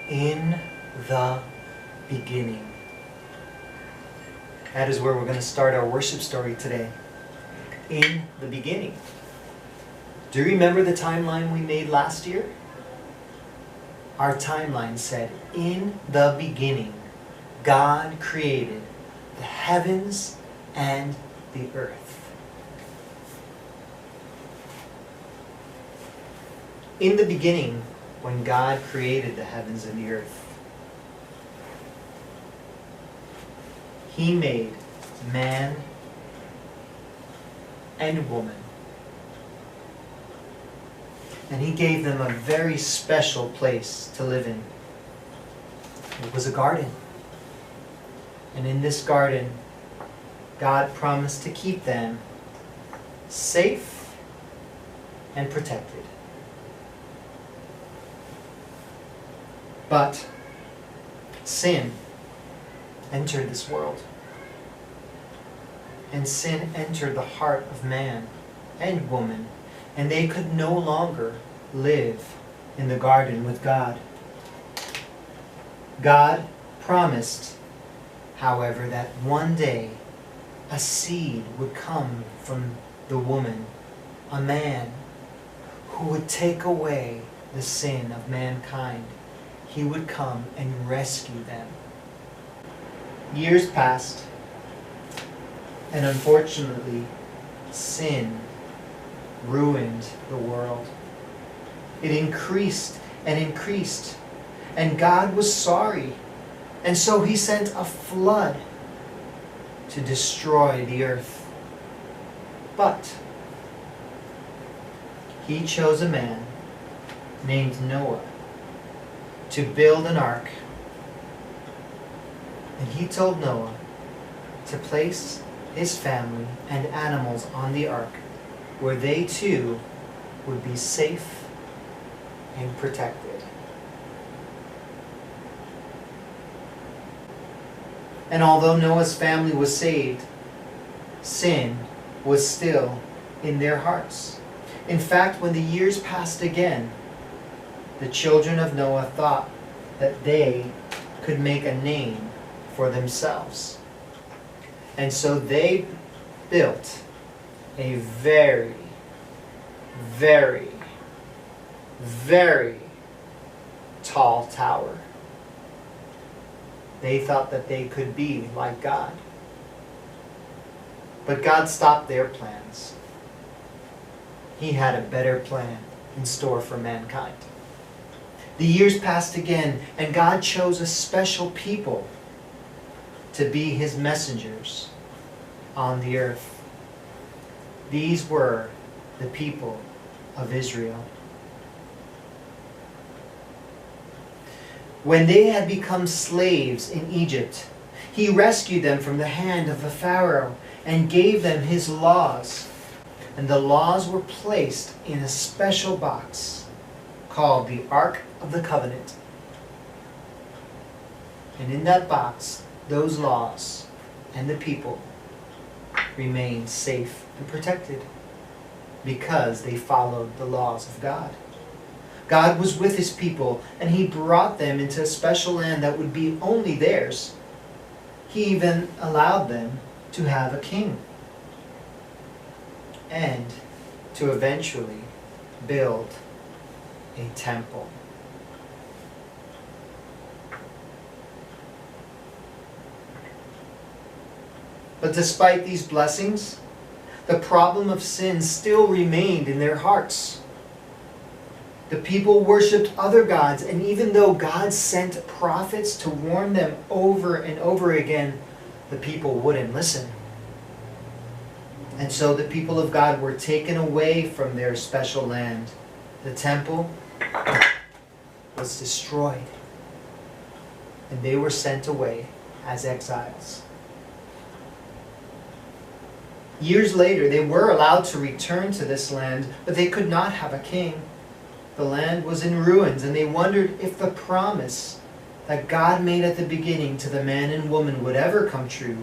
In the beginning. That is where we're going to start our worship story today. In the beginning. Do you remember the timeline we made last year? Our timeline said, in the beginning, God created the heavens and the earth. In the beginning, when God created the heavens and the earth, He made man and woman. And He gave them a very special place to live in. It was a garden. And in this garden, God promised to keep them safe and protected. But sin entered this world. And sin entered the heart of man and woman, and they could no longer live in the garden with God. God promised, however, that one day a seed would come from the woman, a man who would take away the sin of mankind. He would come and rescue them. Years passed, and unfortunately, sin ruined the world. It increased and increased, and God was sorry, and so He sent a flood to destroy the earth. But He chose a man named Noah to build an ark. And He told Noah to place his family and animals on the ark, where they too would be safe and protected. And although Noah's family was saved, sin was still in their hearts. In fact, when the years passed again, the children of Noah thought that they could make a name for themselves. And so they built a very, very, very tall tower. They thought that they could be like God. But God stopped their plans. He had a better plan in store for mankind. The years passed again, and God chose a special people to be His messengers on the earth. These were the people of Israel. When they had become slaves in Egypt, He rescued them from the hand of the Pharaoh and gave them His laws. And the laws were placed in a special box called the Ark of the Covenant. And in that box, those laws and the people remained safe and protected because they followed the laws of God. God was with His people, and He brought them into a special land that would be only theirs. He even allowed them to have a king and to eventually build a temple. But despite these blessings, the problem of sin still remained in their hearts. The people worshipped other gods, and even though God sent prophets to warn them over and over again, the people wouldn't listen. And so the people of God were taken away from their special land. The temple was destroyed, and they were sent away as exiles. Years later, they were allowed to return to this land, but they could not have a king. The land was in ruins, and they wondered if the promise that God made at the beginning to the man and woman would ever come true.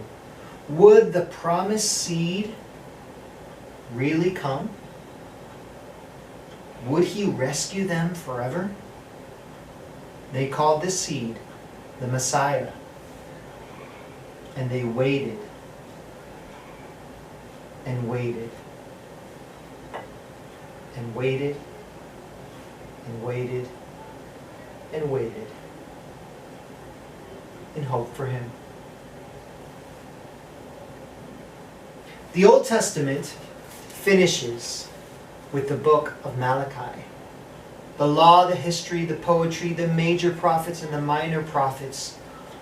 Would the promised seed really come? Would He rescue them forever? They called this seed the Messiah. And they waited and waited and waited and waited and waited in hope for him. The Old Testament finishes with the book of Malachi. The law, the history, the poetry, the major prophets and the minor prophets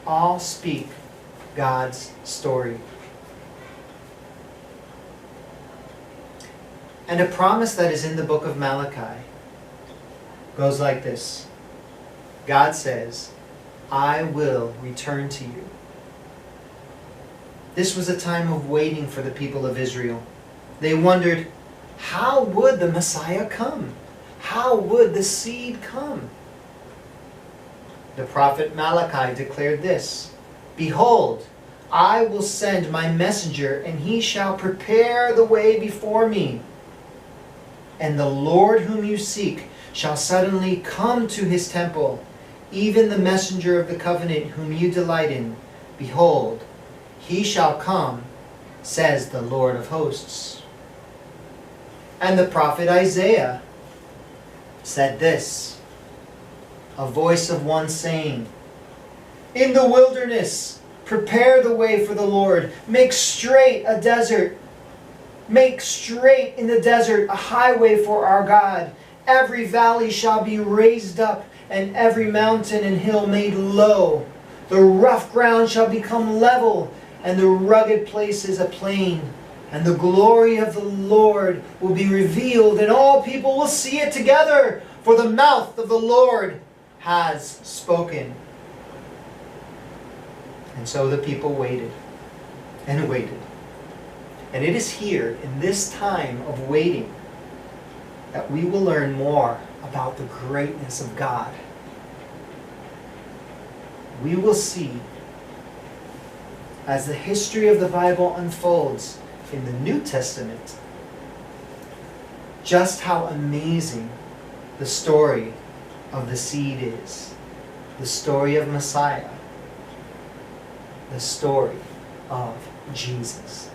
all speak God's story. And a promise that is in the book of Malachi goes like this. God says, I will return to you. This was a time of waiting for the people of Israel. They wondered, how would the Messiah come? How would the seed come? The prophet Malachi declared this, Behold, I will send my messenger, and he shall prepare the way before me. And the Lord whom you seek shall suddenly come to his temple, even the messenger of the covenant whom you delight in. Behold, he shall come, says the Lord of hosts. And the prophet Isaiah said this, a voice of one saying, In the wilderness, prepare the way for the Lord. Make straight a desert. Make straight in the desert a highway for our God. Every valley shall be raised up, and every mountain and hill made low. The rough ground shall become level, and the rugged places a plain. And the glory of the Lord will be revealed, and all people will see it together, for the mouth of the Lord has spoken. And so the people waited and waited. And it is here, in this time of waiting, that we will learn more about the greatness of God. We will see, as the history of the Bible unfolds in the New Testament, just how amazing the story of the seed is. The story of Messiah. The story of Jesus.